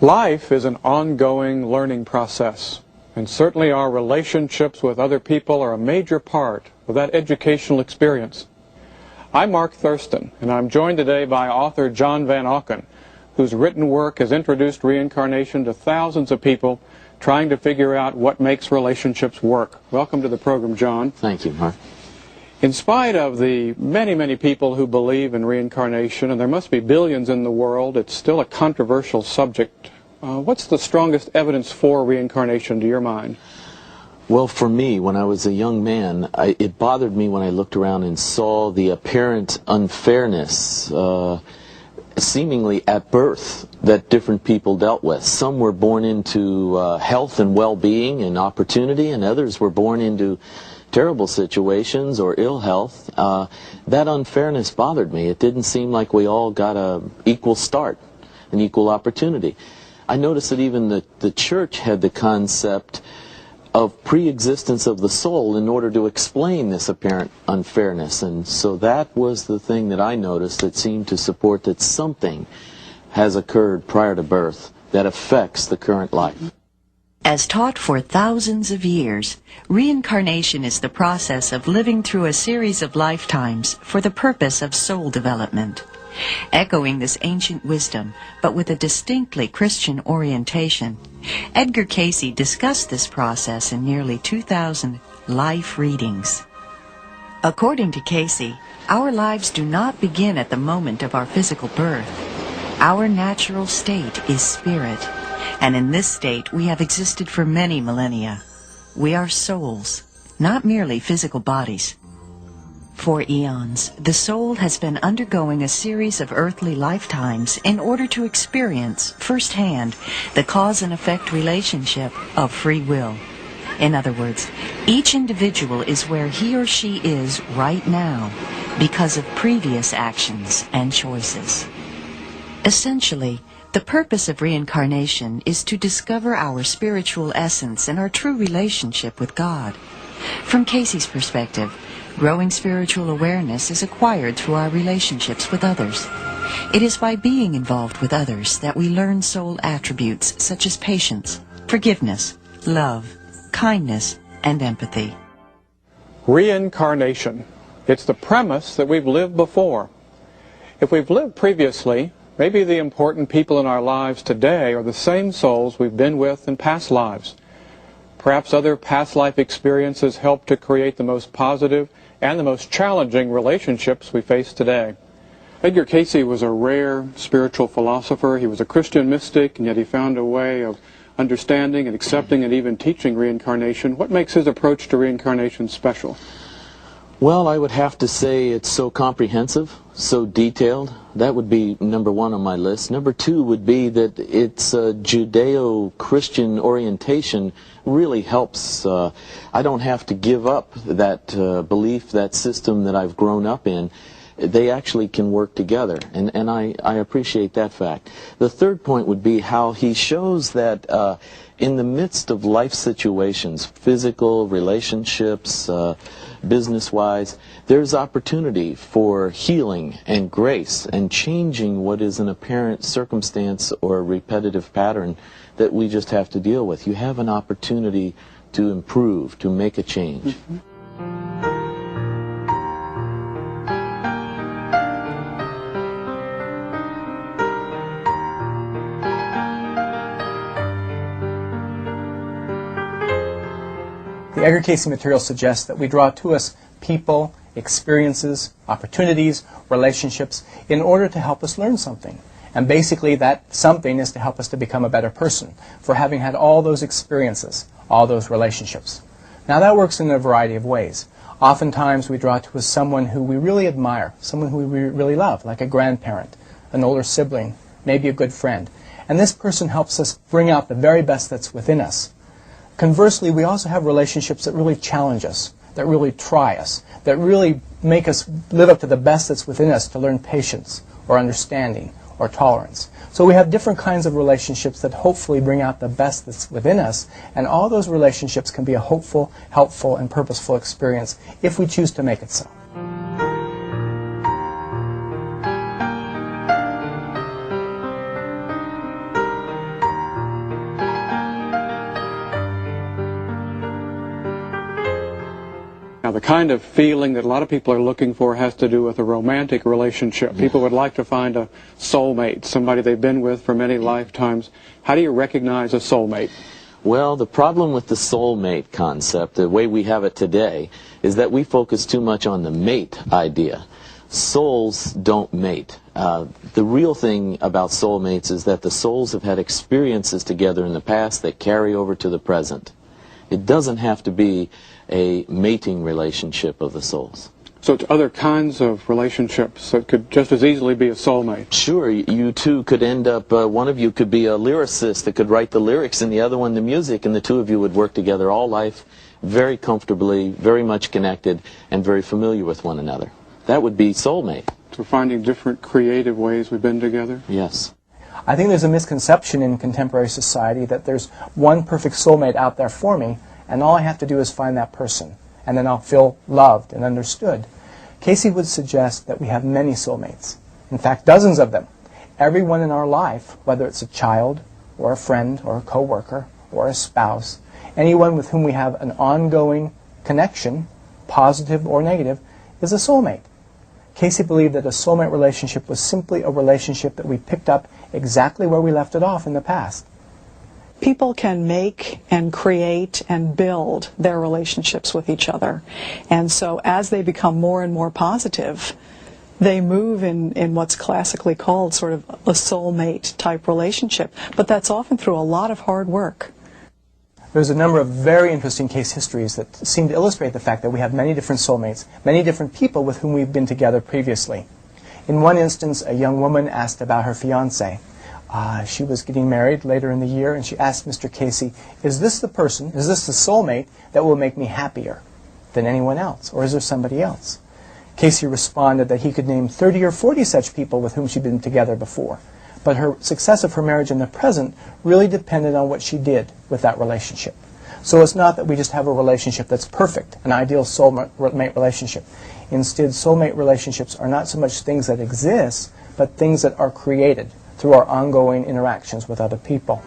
Life is an ongoing learning process, and certainly our relationships with other people are a major part of that educational experience. I'm Mark Thurston, and I'm joined today by author John Van Auken, whose written work has introduced reincarnation to thousands of people trying to figure out what makes relationships work. Welcome to the program, John. Thank you, Mark. In spite of the many, many people who believe in reincarnation, and there must be billions in the world, it's still a controversial subject. What's the strongest evidence for reincarnation to your mind? Well, for me, when I was a young man, it bothered me when I looked around and saw the apparent unfairness, seemingly at birth, that different people dealt with. Some were born into health and well-being and opportunity, and others were born into terrible situations or ill health. That unfairness bothered me. It didn't seem like we all got an equal start, an equal opportunity. I noticed that even the church had the concept of pre-existence of the soul in order to explain this apparent unfairness. And so that was the thing that I noticed that seemed to support that something has occurred prior to birth that affects the current life. As taught for thousands of years, reincarnation is the process of living through a series of lifetimes for the purpose of soul development. Echoing this ancient wisdom, but with a distinctly Christian orientation, Edgar Cayce discussed this process in nearly 2,000 life readings. According to Cayce, our lives do not begin at the moment of our physical birth. Our natural state is spirit, and in this state we have existed for many millennia. We are souls, not merely physical bodies. For eons, the soul has been undergoing a series of earthly lifetimes in order to experience firsthand the cause and effect relationship of free will. In other words, each individual is where he or she is right now because of previous actions and choices. Essentially, the purpose of reincarnation is to discover our spiritual essence and our true relationship with God. From Cayce's perspective, growing spiritual awareness is acquired through our relationships with others. It is by being involved with others that we learn soul attributes such as patience, forgiveness, love, kindness, and empathy. Reincarnation. It's the premise that we've lived before. If we've lived previously, maybe the important people in our lives today are the same souls we've been with in past lives. Perhaps other past life experiences help to create the most positive and the most challenging relationships we face today. Edgar Cayce was a rare spiritual philosopher. He was a Christian mystic, and yet he found a way of understanding and accepting and even teaching reincarnation. What makes his approach to reincarnation special? Well, I would have to say it's so comprehensive, so detailed. That would be number one on my list. Number two would be that its Judeo-Christian orientation really helps. I don't have to give up that belief, that system that I've grown up in. They actually can work together, and I appreciate that fact. The third point would be how he shows that in the midst of life situations, physical, relationships, business-wise, there's opportunity for healing and grace and changing what is an apparent circumstance or a repetitive pattern that we just have to deal with. You have an opportunity to improve, to make a change. The Edgar Cayce material suggests that we draw to us people, experiences, opportunities, relationships in order to help us learn something. And basically that something is to help us to become a better person for having had all those experiences, all those relationships. Now that works in a variety of ways. Oftentimes we draw to us someone who we really admire, someone who we really love, like a grandparent, an older sibling, maybe a good friend. And this person helps us bring out the very best that's within us. Conversely, we also have relationships that really challenge us, that really try us, that really make us live up to the best that's within us to learn patience or understanding or tolerance. So we have different kinds of relationships that hopefully bring out the best that's within us, and all those relationships can be a hopeful, helpful, and purposeful experience if we choose to make it so. Now, the kind of feeling that a lot of people are looking for has to do with a romantic relationship. People would like to find a soulmate, somebody they've been with for many lifetimes. How do you recognize a soulmate? Well, the problem with the soulmate concept, the way we have it today, is that we focus too much on the mate idea. Souls don't mate. The real thing about soulmates is that the souls have had experiences together in the past that carry over to the present. It doesn't have to be a mating relationship of the souls. So it's other kinds of relationships that could just as easily be a soulmate. Sure, you two could end up, one of you could be a lyricist that could write the lyrics and the other one the music, and the two of you would work together all life very comfortably, very much connected, and very familiar with one another. That would be soulmate. So finding different creative ways we've been together? Yes. I think there's a misconception in contemporary society that there's one perfect soulmate out there for me, and all I have to do is find that person, and then I'll feel loved and understood. Casey would suggest that we have many soulmates. In fact, dozens of them. Everyone in our life, whether it's a child, or a friend, or a coworker, or a spouse, anyone with whom we have an ongoing connection, positive or negative, is a soulmate. Casey believed that a soulmate relationship was simply a relationship that we picked up exactly where we left it off in the past. People can make and create and build their relationships with each other. And so as they become more and more positive, they move in what's classically called sort of a soulmate type relationship. But that's often through a lot of hard work. There's a number of very interesting case histories that seem to illustrate the fact that we have many different soulmates, many different people with whom we've been together previously. In one instance, a young woman asked about her fiancé. She was getting married later in the year, and she asked Mr. Casey, is this the person, is this the soulmate that will make me happier than anyone else, or is there somebody else? Casey responded that he could name 30 or 40 such people with whom she'd been together before. But her success of her marriage in the present really depended on what she did with that relationship. So it's not that we just have a relationship that's perfect, an ideal soulmate relationship. Instead, soulmate relationships are not so much things that exist, but things that are created through our ongoing interactions with other people.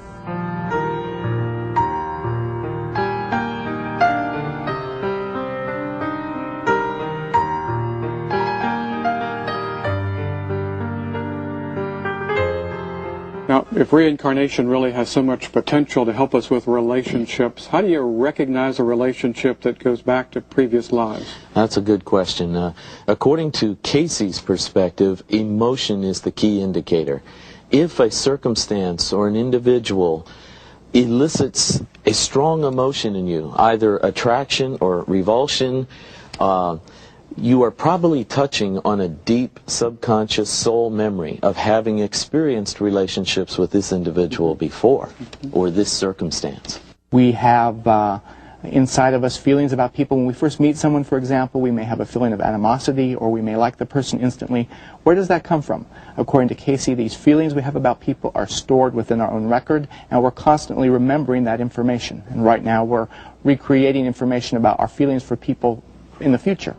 Now, if reincarnation really has so much potential to help us with relationships, how do you recognize a relationship that goes back to previous lives? That's a good question. According to Casey's perspective, emotion is the key indicator. If a circumstance or an individual elicits a strong emotion in you, either attraction or revulsion, you are probably touching on a deep subconscious soul memory of having experienced relationships with this individual before, or this circumstance. We have inside of us feelings about people. When we first meet someone, for example, we may have a feeling of animosity, or we may like the person instantly. Where does that come from? According to Casey, these feelings we have about people are stored within our own record, and we're constantly remembering that information. And right now we're recreating information about our feelings for people in the future.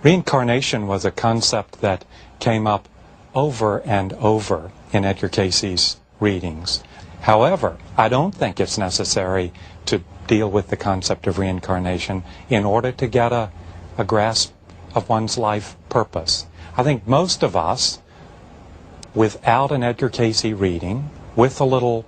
Reincarnation was a concept that came up over and over in Edgar Casey's readings. However, I don't think it's necessary to deal with the concept of reincarnation in order to get a grasp of one's life purpose. I think most of us, without an Edgar Casey reading, with a little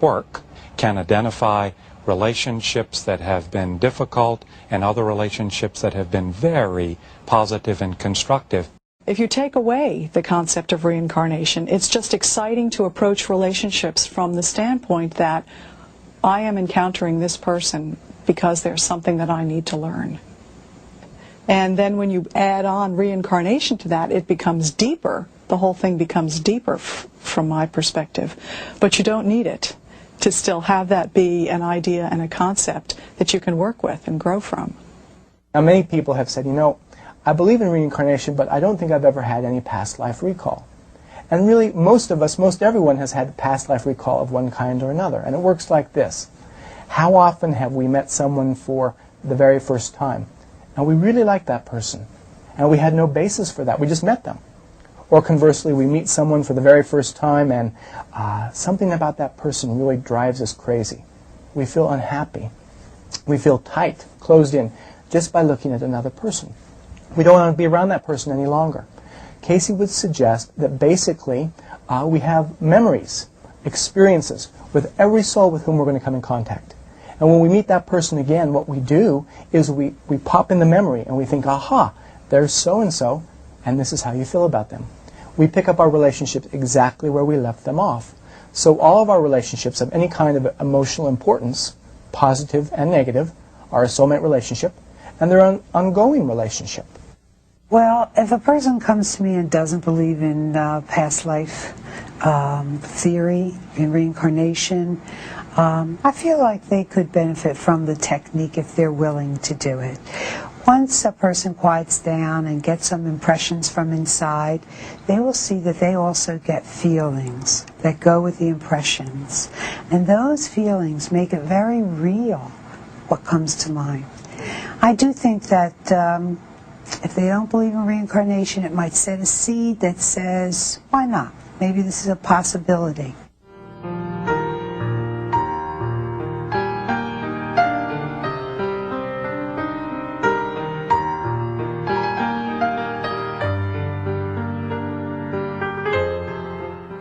work, can identify relationships that have been difficult and other relationships that have been very positive and constructive. If you take away the concept of reincarnation, it's just exciting to approach relationships from the standpoint that I am encountering this person because there's something that I need to learn. And then when you add on reincarnation to that, it becomes deeper. The whole thing becomes deeper from my perspective. But you don't need it to still have that be an idea and a concept that you can work with and grow from. Now, many people have said, you know, I believe in reincarnation, but I don't think I've ever had any past life recall. And really, most of us, most everyone has had past life recall of one kind or another. And it works like this. How often have we met someone for the very first time? And we really like that person. and we had no basis for that. We just met them. Or conversely, we meet someone for the very first time, and something about that person really drives us crazy. We feel unhappy. We feel tight, closed in, just by looking at another person. We don't want to be around that person any longer. Casey would suggest that basically we have memories, experiences with every soul with whom we're going to come in contact. And when we meet that person again, what we do is we pop in the memory and we think, aha, there's so-and-so, and this is how you feel about them. We pick up our relationships exactly where we left them off. So all of our relationships of any kind of emotional importance, positive and negative, are a soulmate relationship, and they're an ongoing relationship. Well, if a person comes to me and doesn't believe in past life theory, in reincarnation, I feel like they could benefit from the technique if they're willing to do it. Once a person quiets down and gets some impressions from inside, they will see that they also get feelings that go with the impressions. And those feelings make it very real what comes to mind. I do think that if they don't believe in reincarnation, it might set a seed that says, why not? Maybe this is a possibility.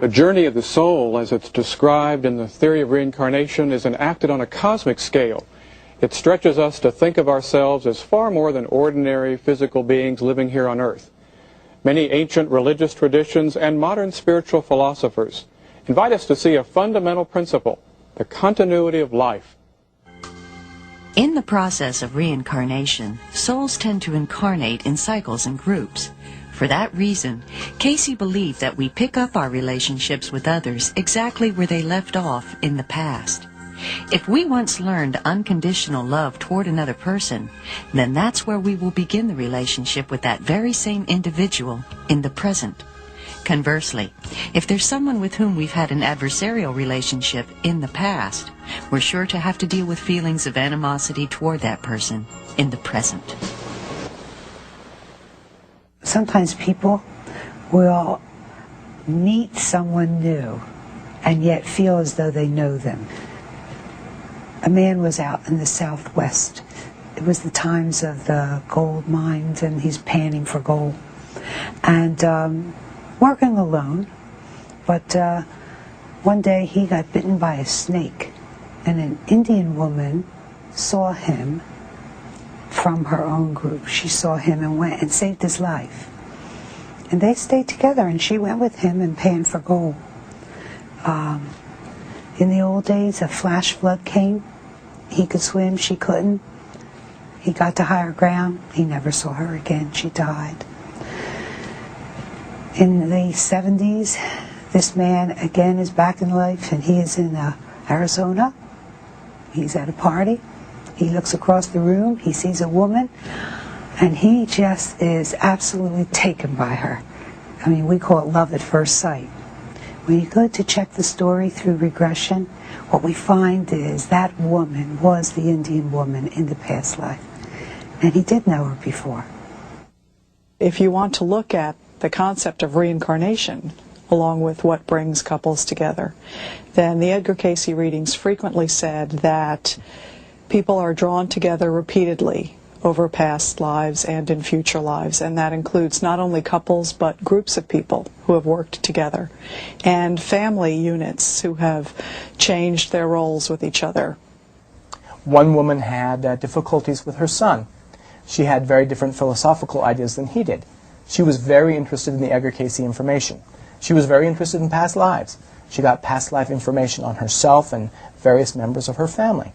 The journey of the soul, as it's described in the theory of reincarnation, is enacted on a cosmic scale. It stretches us to think of ourselves as far more than ordinary physical beings living here on earth. Many ancient religious traditions and modern spiritual philosophers invite us to see a fundamental principle, the continuity of life. In the process of reincarnation, souls tend to incarnate in cycles and groups. For that reason, Casey believed that we pick up our relationships with others exactly where they left off in the past. If we once learned unconditional love toward another person, then that's where we will begin the relationship with that very same individual in the present. Conversely, if there's someone with whom we've had an adversarial relationship in the past, we're sure to have to deal with feelings of animosity toward that person in the present. Sometimes people will meet someone new and yet feel as though they know them. A man was out in the Southwest. It was the times of the gold mines, and he's panning for gold. And working alone, but one day he got bitten by a snake, and an Indian woman saw him from her own group. She saw him and went and saved his life. And they stayed together, and she went with him and panned for gold. In the old days, a flash flood came. He could swim, she couldn't. He got to higher ground. He never saw her again. She died. In the 70s, this man again is back in life, and he is in Arizona. He's at a party. He looks across the room. He sees a woman, and he just is absolutely taken by her. I mean, we call it love at first sight. When you go to check the story through regression, what we find is that woman was the Indian woman in the past life. And he did know her before. If you want to look at the concept of reincarnation, along with what brings couples together, then the Edgar Cayce readings frequently said that people are drawn together repeatedly over past lives and in future lives, and that includes not only couples but groups of people who have worked together, and family units who have changed their roles with each other. One woman had difficulties with her son. She had very different philosophical ideas than he did. She was very interested in the Edgar Cayce information. She was very interested in past lives. She got past life information on herself and various members of her family.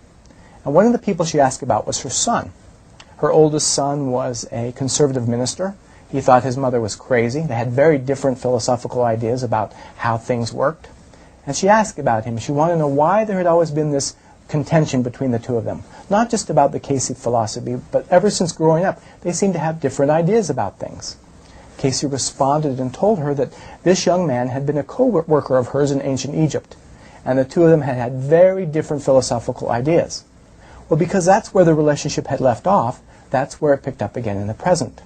And one of the people she asked about was her son. Her oldest son was a conservative minister. He thought his mother was crazy. They had very different philosophical ideas about how things worked. And she asked about him. She wanted to know why there had always been this contention between the two of them. Not just about the Cayce philosophy, but ever since growing up, they seemed to have different ideas about things. Cayce responded and told her that this young man had been a co-worker of hers in ancient Egypt, and the two of them had had very different philosophical ideas. Well, because that's where the relationship had left off, that's where it picked up again in the present.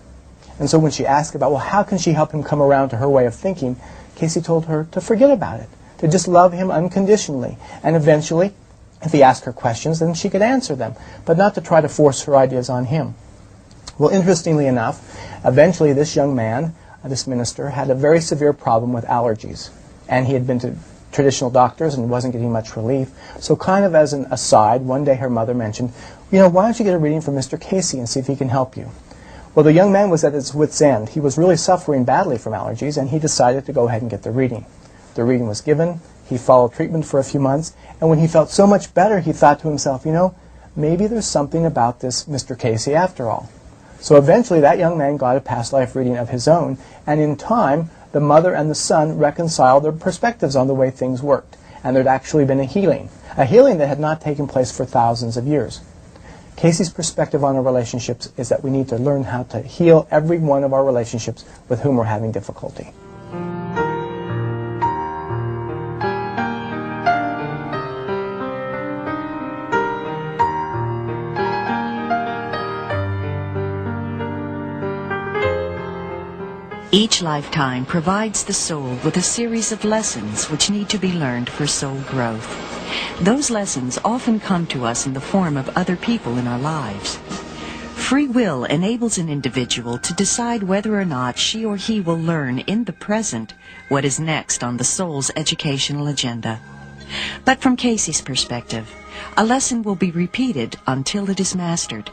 And so when she asked about, well, how can she help him come around to her way of thinking, Casey told her to forget about it, to just love him unconditionally. And eventually, if he asked her questions, then she could answer them, but not to try to force her ideas on him. Well, interestingly enough, eventually this young man, this minister, had a very severe problem with allergies. And he had been to traditional doctors and wasn't getting much relief. So kind of as an aside, one day her mother mentioned, you know, why don't you get a reading from Mr. Casey and see if he can help you? Well, the young man was at his wit's end. He was really suffering badly from allergies, and he decided to go ahead and get the reading. The reading was given. He followed treatment for a few months, and when he felt so much better, he thought to himself, you know, maybe there's something about this Mr. Casey after all. So eventually that young man got a past life reading of his own, and in time, the mother and the son reconciled their perspectives on the way things worked, and there'd actually been a healing that had not taken place for thousands of years. Casey's perspective on our relationships is that we need to learn how to heal every one of our relationships with whom we're having difficulty. Each lifetime provides the soul with a series of lessons which need to be learned for soul growth. Those lessons often come to us in the form of other people in our lives. Free will enables an individual to decide whether or not she or he will learn in the present what is next on the soul's educational agenda. But from Casey's perspective, a lesson will be repeated until it is mastered.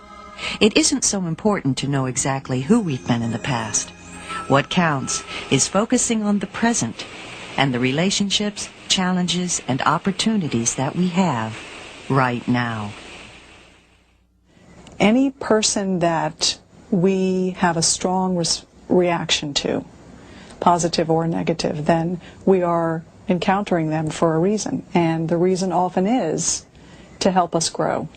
It isn't so important to know exactly who we've been in the past. What counts is focusing on the present and the relationships, challenges, and opportunities that we have right now. Any person that we have a strong reaction to, positive or negative, then we are encountering them for a reason. And the reason often is to help us grow.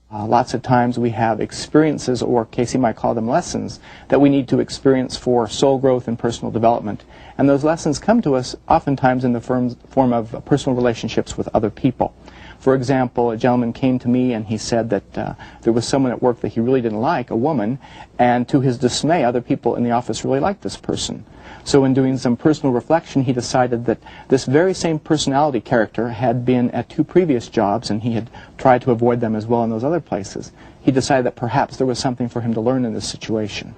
Lots of times we have experiences, or Casey might call them lessons, that we need to experience for soul growth and personal development. And those lessons come to us oftentimes in the form of personal relationships with other people. For example, a gentleman came to me and he said that there was someone at work that he really didn't like, a woman, and to his dismay, other people in the office really liked this person. So in doing some personal reflection, he decided that this very same personality character had been at 2 previous jobs, and he had tried to avoid them as well in those other places. He decided that perhaps there was something for him to learn in this situation.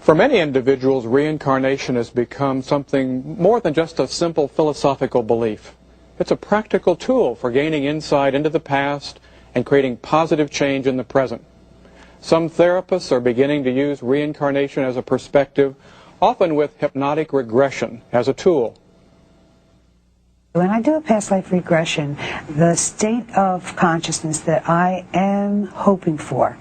For many individuals, reincarnation has become something more than just a simple philosophical belief. It's a practical tool for gaining insight into the past and creating positive change in the present. Some therapists are beginning to use reincarnation as a perspective, often with hypnotic regression as a tool. When I do a past life regression, the state of consciousness that I am hoping for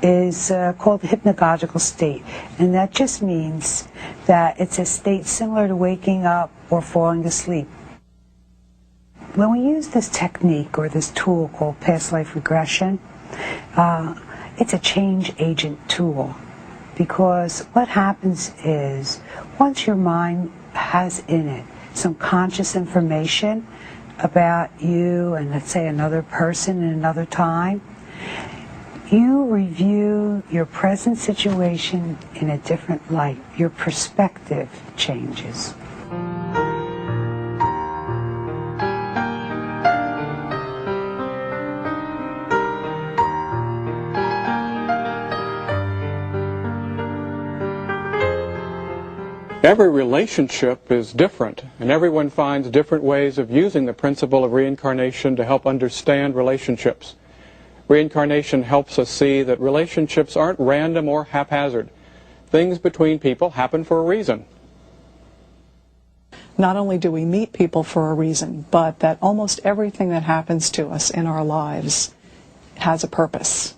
is called the hypnagogical state, and that just means that it's a state similar to waking up or falling asleep. When we use this technique or this tool called past life regression, it's a change agent tool, because what happens is once your mind has in it some conscious information about you and, let's say, another person in another time, you review your present situation in a different light. Your perspective changes. Every relationship is different, and everyone finds different ways of using the principle of reincarnation to help understand relationships. Reincarnation helps us see that relationships aren't random or haphazard. Things between people happen for a reason. Not only do we meet people for a reason, but that almost everything that happens to us in our lives has a purpose.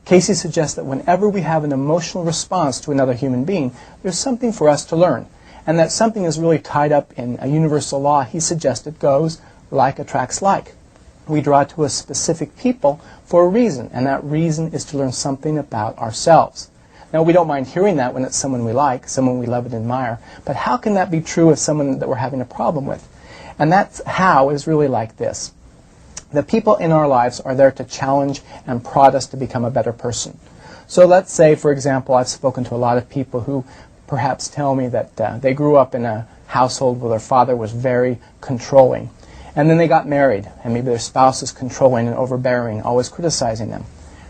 Casey suggests that whenever we have an emotional response to another human being, there's something for us to learn. And that something is really tied up in a universal law he suggested goes, like attracts like. We draw to a specific people for a reason, and that reason is to learn something about ourselves. Now, we don't mind hearing that when it's someone we like, someone we love and admire, but how can that be true of someone that we're having a problem with? And that's how is really like this. The people in our lives are there to challenge and prod us to become a better person. So let's say, for example, I've spoken to a lot of people who perhaps tell me that they grew up in a household where their father was very controlling. And then they got married, and maybe their spouse is controlling and overbearing, always criticizing them.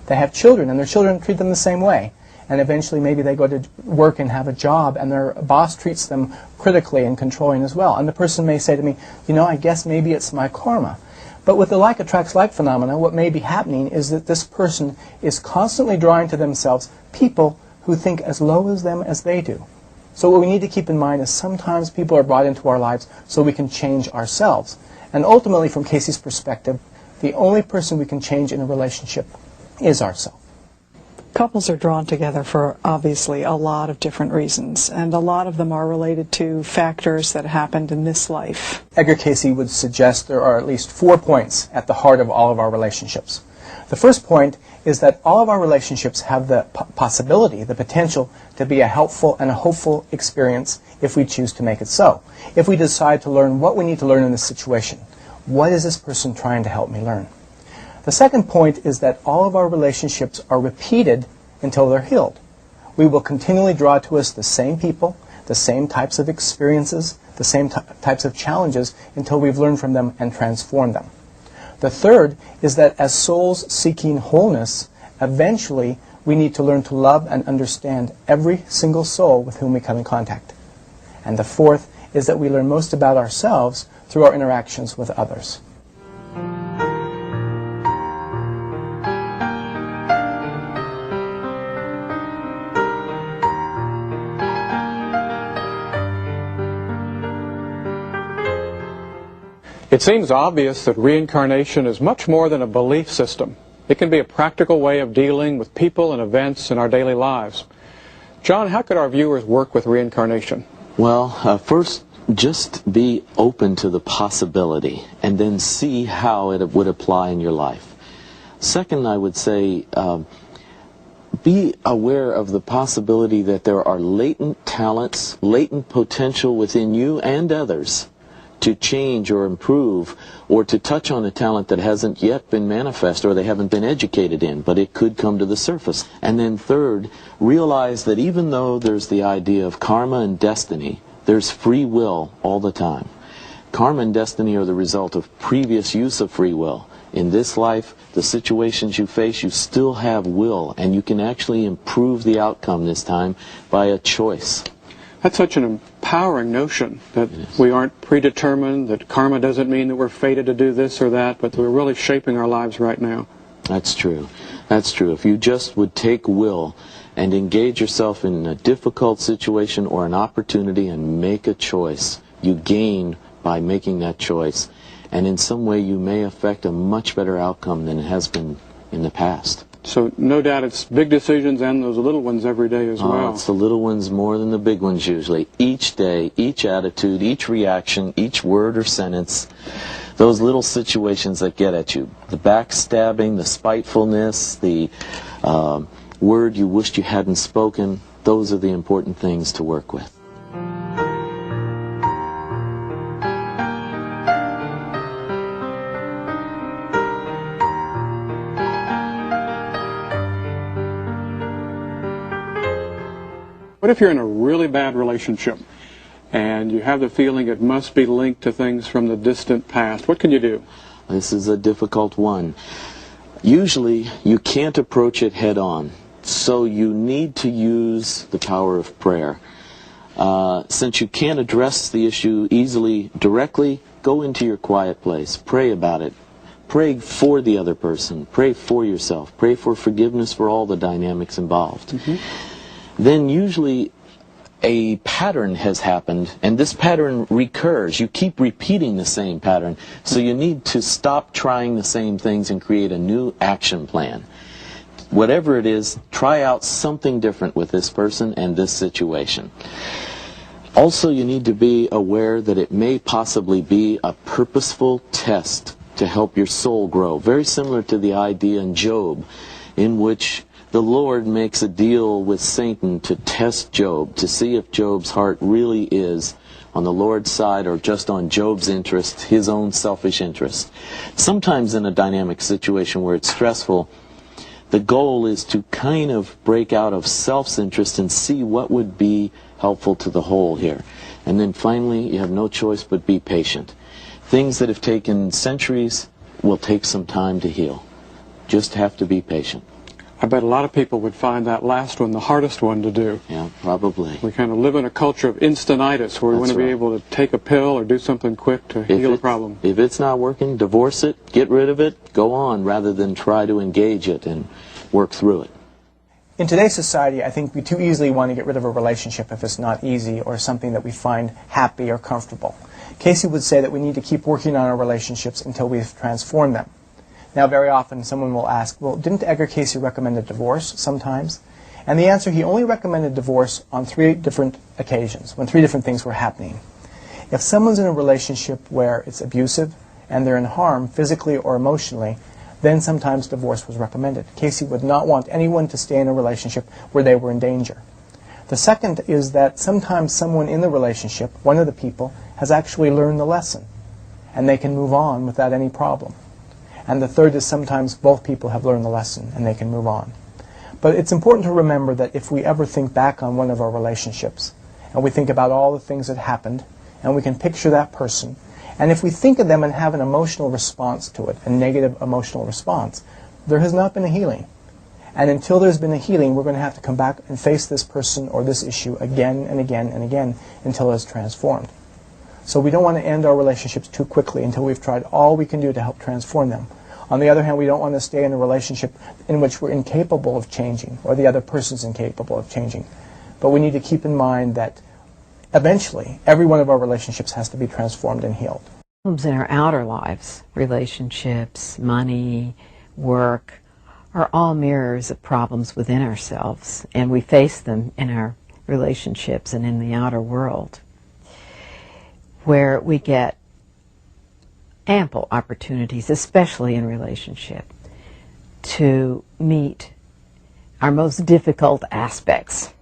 They have children, and their children treat them the same way. And eventually maybe they go to work and have a job, and their boss treats them critically and controlling as well. And the person may say to me, you know, I guess maybe it's my karma. But with the like attracts like phenomena, what may be happening is that this person is constantly drawing to themselves people who think as low as them as they do. So what we need to keep in mind is sometimes people are brought into our lives so we can change ourselves. And ultimately, from Casey's perspective, the only person we can change in a relationship is ourselves. Couples are drawn together for obviously a lot of different reasons, and a lot of them are related to factors that happened in this life. Edgar Cayce would suggest there are at least 4 points at the heart of all of our relationships. The first point is that all of our relationships have the possibility, the potential, to be a helpful and a hopeful experience if we choose to make it so. If we decide to learn what we need to learn in this situation. What is this person trying to help me learn? The second point is that all of our relationships are repeated until they're healed. We will continually draw to us the same people, the same types of experiences, the same types of challenges until we've learned from them and transformed them. The third is that as souls seeking wholeness, eventually we need to learn to love and understand every single soul with whom we come in contact. And the fourth is that we learn most about ourselves through our interactions with others. It seems obvious that reincarnation is much more than a belief system. It can be a practical way of dealing with people and events in our daily lives. John, how could our viewers work with reincarnation? Well, first, just be open to the possibility and then see how it would apply in your life. Second, I would say be aware of the possibility that there are latent talents, latent potential within you and others to change or improve or to touch on a talent that hasn't yet been manifest or they haven't been educated in, but it could come to the surface. And then third, realize that even though there's the idea of karma and destiny, there's free will all the time. Karma and destiny are the result of previous use of free will. In this life, the situations you face, you still have will, and you can actually improve the outcome this time by a choice. That's such an empowering notion, that we aren't predetermined, that karma doesn't mean that we're fated to do this or that, but that we're really shaping our lives right now. That's true. That's true. If you just would take will and engage yourself in a difficult situation or an opportunity and make a choice, you gain by making that choice. And in some way you may affect a much better outcome than it has been in the past. So no doubt it's big decisions and those little ones every day as well. It's the little ones more than the big ones usually. Each day, each attitude, each reaction, each word or sentence, those little situations that get at you. The backstabbing, the spitefulness, the word you wished you hadn't spoken, those are the important things to work with. What if you're in a really bad relationship and you have the feeling it must be linked to things from the distant past? What can you do? This is a difficult one. Usually you can't approach it head on, so you need to use the power of prayer. Since you can't address the issue easily, directly, go into your quiet place. Pray about it. Pray for the other person. Pray for yourself. Pray for forgiveness for all the dynamics involved. Then usually a pattern has happened, and this pattern recurs. You keep repeating the same pattern, so you need to stop trying the same things and create a new action plan. Whatever it is, try out something different with this person and this situation. Also, you need to be aware that it may possibly be a purposeful test to help your soul grow, very similar to the idea in Job, in which the Lord makes a deal with Satan to test Job, to see if Job's heart really is on the Lord's side or just on Job's interest, his own selfish interest. Sometimes in a dynamic situation where it's stressful, the goal is to kind of break out of self's interest and see what would be helpful to the whole here. And then finally, you have no choice but be patient. Things that have taken centuries will take some time to heal. Just have to be patient. I bet a lot of people would find that last one the hardest one to do. Yeah, probably. We kind of live in a culture of instinitis where we want to be able to take a pill or do something quick to heal a problem. If it's not working, divorce it, get rid of it, go on, rather than try to engage it and work through it. In today's society, I think we too easily want to get rid of a relationship if it's not easy or something that we find happy or comfortable. Casey would say that we need to keep working on our relationships until we've transformed them. Now, very often someone will ask, well, didn't Edgar Cayce recommend a divorce sometimes? And the answer, he only recommended divorce on 3 different occasions, when 3 different things were happening. If someone's in a relationship where it's abusive and they're in harm physically or emotionally, then sometimes divorce was recommended. Cayce would not want anyone to stay in a relationship where they were in danger. The second is that sometimes someone in the relationship, one of the people, has actually learned the lesson, and they can move on without any problem. And the third is sometimes both people have learned the lesson and they can move on. But it's important to remember that if we ever think back on one of our relationships, and we think about all the things that happened, and we can picture that person, and if we think of them and have an emotional response to it, a negative emotional response, there has not been a healing. And until there's been a healing, we're going to have to come back and face this person or this issue again and again and again until it's transformed. So we don't want to end our relationships too quickly until we've tried all we can do to help transform them. On the other hand, we don't want to stay in a relationship in which we're incapable of changing, or the other person's incapable of changing. But we need to keep in mind that eventually, every one of our relationships has to be transformed and healed. Problems in our outer lives, relationships, money, work, are all mirrors of problems within ourselves, and we face them in our relationships and in the outer world, where we get ample opportunities, especially in relationship, to meet our most difficult aspects.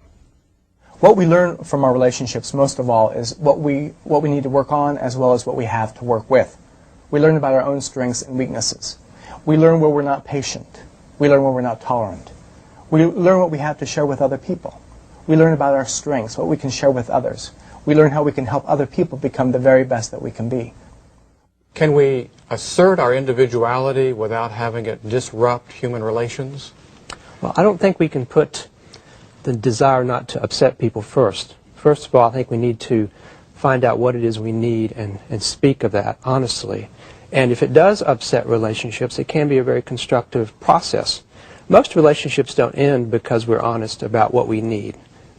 What we learn from our relationships most of all is what we need to work on as well as what we have to work with. We learn about our own strengths and weaknesses. We learn where we're not patient. We learn where we're not tolerant. We learn what we have to share with other people. We learn about our strengths, what we can share with others. We learn how we can help other people become the very best that we can be. Can we assert our individuality without having it disrupt human relations? Well, I don't think we can put the desire not to upset people first. First of all, I think we need to find out what it is we need and speak of that honestly. And if it does upset relationships, it can be a very constructive process. Most relationships don't end because we're honest about what we need.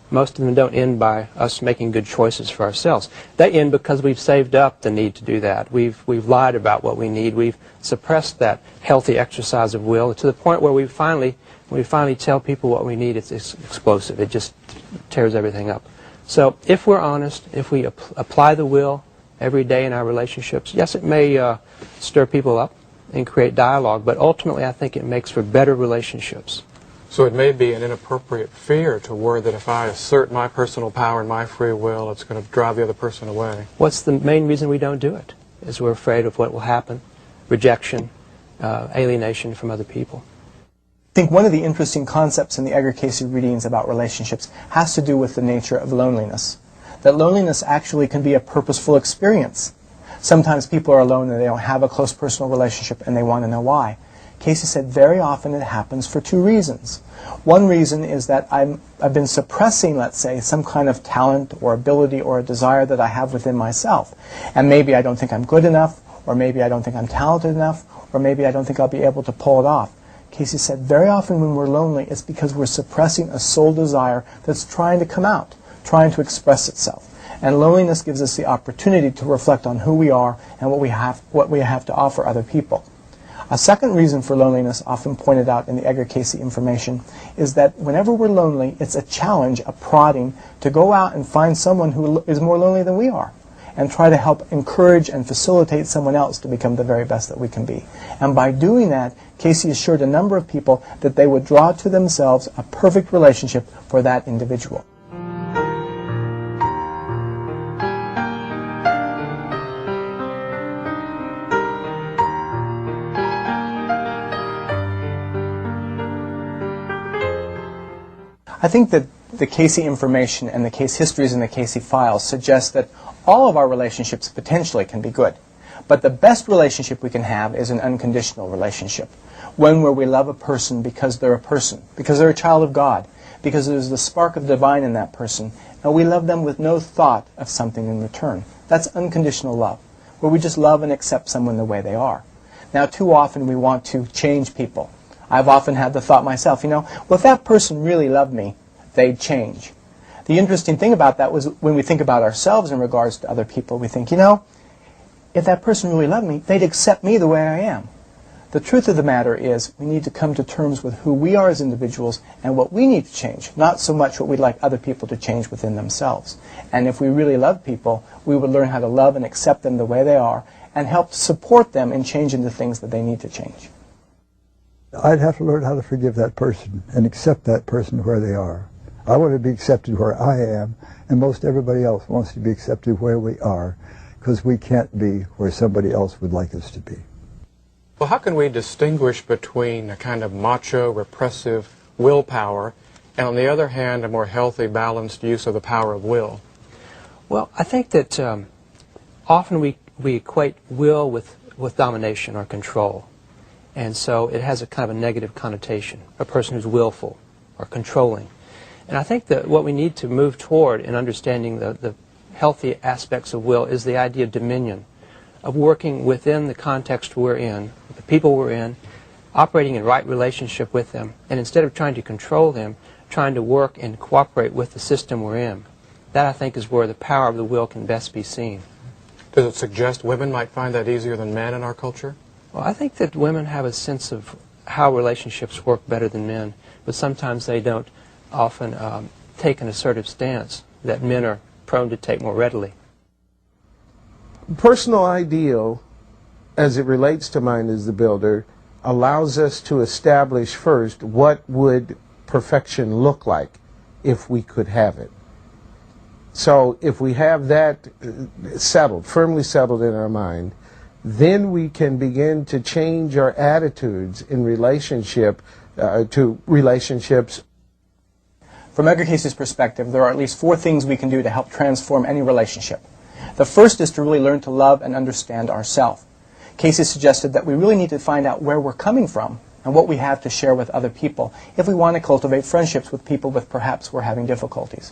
Most of them don't end by us making good choices for ourselves. They end because we've saved up the need to do that. We've lied about what we need. We've suppressed that healthy exercise of will to the point where when we finally tell people what we need, it's explosive. It just tears everything up. So if we're honest, if we apply the will every day in our relationships, yes, it may stir people up and create dialogue, but ultimately I think it makes for better relationships. So it may be an inappropriate fear to worry that if I assert my personal power and my free will, it's going to drive the other person away. What's the main reason we don't do it? Is we're afraid of what will happen, rejection, alienation from other people. I think one of the interesting concepts in the Edgar Cayce readings about relationships has to do with the nature of loneliness. That loneliness actually can be a purposeful experience. Sometimes people are alone and they don't have a close personal relationship and they want to know why. Cayce said very often it happens for 2 reasons. One reason is that I've been suppressing, let's say, some kind of talent or ability or a desire that I have within myself. And maybe I don't think I'm good enough, or maybe I don't think I'm talented enough, or maybe I don't think I'll be able to pull it off. Cayce said very often when we're lonely, it's because we're suppressing a soul desire that's trying to come out, trying to express itself. And loneliness gives us the opportunity to reflect on who we are and what we have to offer other people. A second reason for loneliness, often pointed out in the Edgar Cayce information, is that whenever we're lonely, it's a challenge, a prodding, to go out and find someone who is more lonely than we are. and try to help encourage and facilitate someone else to become the very best that we can be. And by doing that, Casey assured a number of people that they would draw to themselves a perfect relationship for that individual. I think that the Casey information and the case histories and the Casey files suggest that all of our relationships potentially can be good. But the best relationship we can have is an unconditional relationship. One where we love a person, because they're a child of God, because there's the spark of divine in that person, and we love them with no thought of something in return. That's unconditional love, where we just love and accept someone the way they are. Now, too often we want to change people. I've often had the thought myself, well, if that person really loved me, they'd change. The interesting thing about that was when we think about ourselves in regards to other people, we think, if that person really loved me, they'd accept me the way I am. The truth of the matter is we need to come to terms with who we are as individuals and what we need to change, not so much what we'd like other people to change within themselves. And if we really love people, we would learn how to love and accept them the way they are and help support them in changing the things that they need to change. I'd have to learn how to forgive that person and accept that person where they are. I want to be accepted where I am, and most everybody else wants to be accepted where we are, because we can't be where somebody else would like us to be. Well, how can we distinguish between a kind of macho, repressive willpower and, on the other hand, a more healthy, balanced use of the power of will? Well, I think that often we equate will with domination or control. And so it has a kind of a negative connotation, a person who's willful or controlling. And I think that what we need to move toward in understanding the healthy aspects of will is the idea of dominion, of working within the context we're in, the people we're in, operating in right relationship with them, and instead of trying to control them, trying to work and cooperate with the system we're in. That, I think, is where the power of the will can best be seen. Does it suggest women might find that easier than men in our culture? Well, I think that women have a sense of how relationships work better than men, but sometimes they don't often take an assertive stance that men are prone to take more readily. Personal ideal, as it relates to Mind as the Builder, allows us to establish first what would perfection look like if we could have it. So if we have that settled, firmly settled in our mind, then we can begin to change our attitudes in relationship to relationships. From Edgar Casey's perspective, there are at least 4 things we can do to help transform any relationship. The first is to really learn to love and understand ourselves. Casey suggested that we really need to find out where we're coming from and what we have to share with other people if we want to cultivate friendships with people with perhaps we're having difficulties.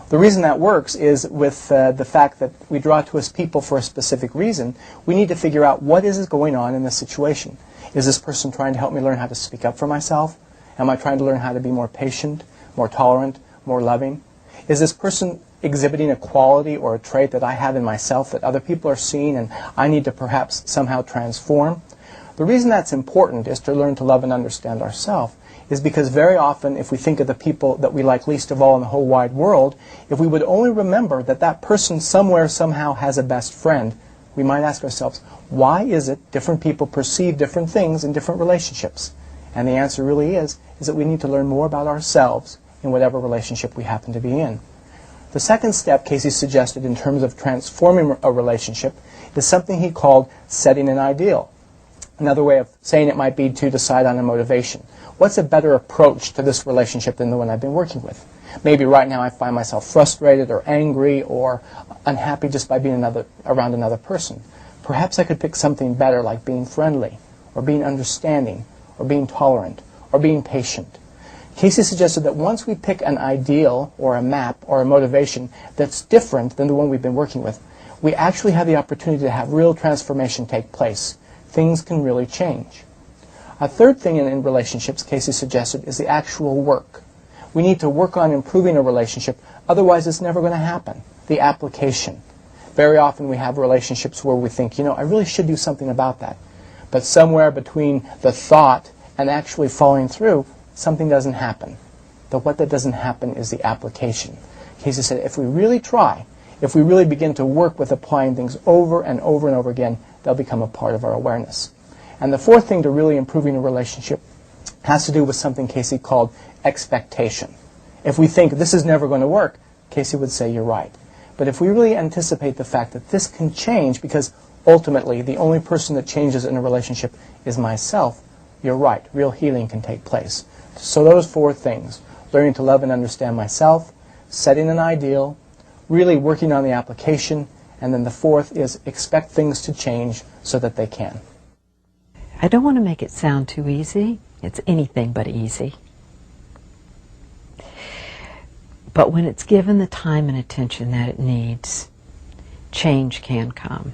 The reason that works is with the fact that we draw to us people for a specific reason. We need to figure out what is going on in this situation. Is this person trying to help me learn how to speak up for myself? Am I trying to learn how to be more patient, more tolerant, more loving? Is this person exhibiting a quality or a trait that I have in myself that other people are seeing and I need to perhaps somehow transform? The reason that's important is to learn to love and understand ourselves is because very often if we think of the people that we like least of all in the whole wide world, if we would only remember that that person somewhere somehow has a best friend, we might ask ourselves, why is it different people perceive different things in different relationships? And the answer really is that we need to learn more about ourselves in whatever relationship we happen to be in. The second step Casey suggested in terms of transforming a relationship is something he called setting an ideal. Another way of saying it might be to decide on a motivation. What's a better approach to this relationship than the one I've been working with? Maybe right now I find myself frustrated or angry or unhappy just by being around another person. Perhaps I could pick something better like being friendly or being understanding or being tolerant or being patient. Casey suggested that once we pick an ideal or a map or a motivation that's different than the one we've been working with, we actually have the opportunity to have real transformation take place. Things can really change. A third thing in relationships, Casey suggested, is the actual work. We need to work on improving a relationship, otherwise it's never going to happen. The application. Very often we have relationships where we think, I really should do something about that. But somewhere between the thought and actually following through, something doesn't happen. But what that doesn't happen is the application. Casey said, if we really try, If we really begin to work with applying things over and over and over again, they'll become a part of our awareness. And the fourth thing to really improving a relationship has to do with something Casey called expectation. If we think this is never going to work, Casey would say you're right. But if we really anticipate the fact that this can change, because ultimately the only person that changes in a relationship is myself, you're right, real healing can take place. So those four things: learning to love and understand myself, setting an ideal, really working on the application, and then the fourth is expect things to change so that they can. I don't want to make it sound too easy. It's anything but easy. But when it's given the time and attention that it needs, change can come.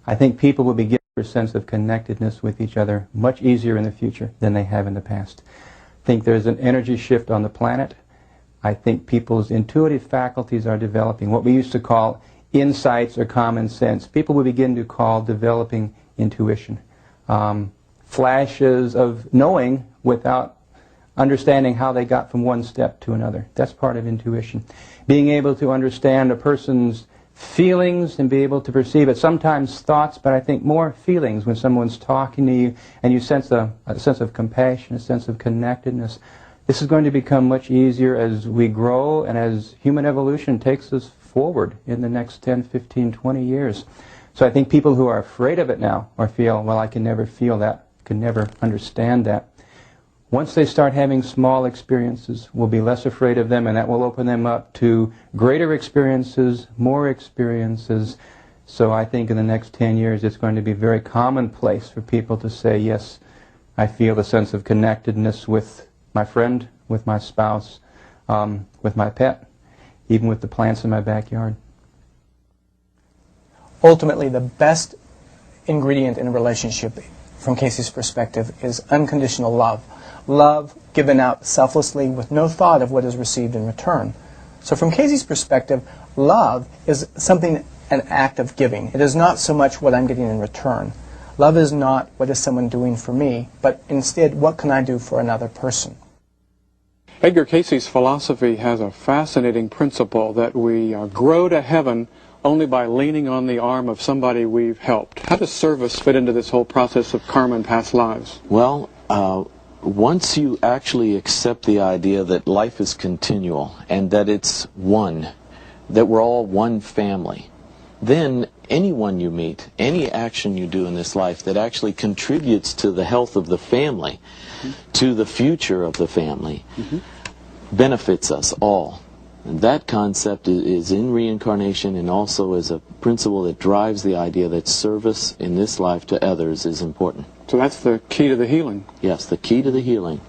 I think people will begin a sense of connectedness with each other much easier in the future than they have in the past. I think there's an energy shift on the planet. I think people's intuitive faculties are developing, what we used to call insights or common sense. People will begin to call developing intuition. Flashes of knowing without understanding how they got from one step to another. That's part of intuition. Being able to understand a person's feelings and be able to perceive it. Sometimes thoughts, but I think more feelings when someone's talking to you and you sense a sense of compassion, a sense of connectedness. This is going to become much easier as we grow and as human evolution takes us forward in the next 10, 15, 20 years. So I think people who are afraid of it now or feel, well, I can never feel that, can never understand that, once they start having small experiences, we'll be less afraid of them, and that will open them up to greater experiences, more experiences. So I think in the next 10 years it's going to be very commonplace for people to say, yes, I feel a sense of connectedness with my friend, with my spouse, with my pet, even with the plants in my backyard. Ultimately, the best ingredient in a relationship, from Casey's perspective, is unconditional love. Love given out selflessly with no thought of what is received in return. So from Casey's perspective, love is something, an act of giving. It is not so much what I'm getting in return. Love is not what is someone doing for me, but instead, what can I do for another person? Edgar Casey's philosophy has a fascinating principle that we grow to heaven only by leaning on the arm of somebody we've helped. How does service fit into this whole process of karma and past lives? Well, once you actually accept the idea that life is continual and that it's one, that we're all one family, then anyone you meet, any action you do in this life that actually contributes to the health of the family, to the future of the family, benefits us all. And that concept is in reincarnation and also is a principle that drives the idea that service in this life to others is important. So that's the key to the healing. Yes, the key to the healing.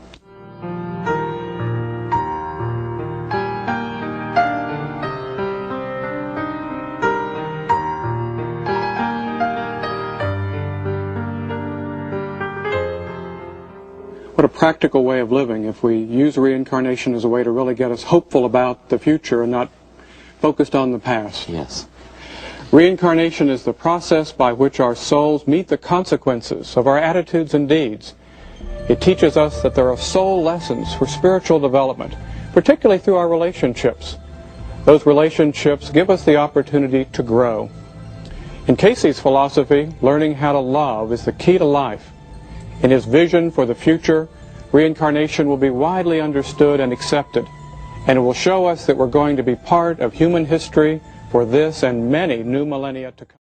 What a practical way of living if we use reincarnation as a way to really get us hopeful about the future and not focused on the past. Yes. Reincarnation is the process by which our souls meet the consequences of our attitudes and deeds. It teaches us that there are soul lessons for spiritual development, particularly through our relationships. Those relationships give us the opportunity to grow. In Casey's philosophy, learning how to love is the key to life. In his vision for the future, reincarnation will be widely understood and accepted, and it will show us that we're going to be part of human history for this and many new millennia to come.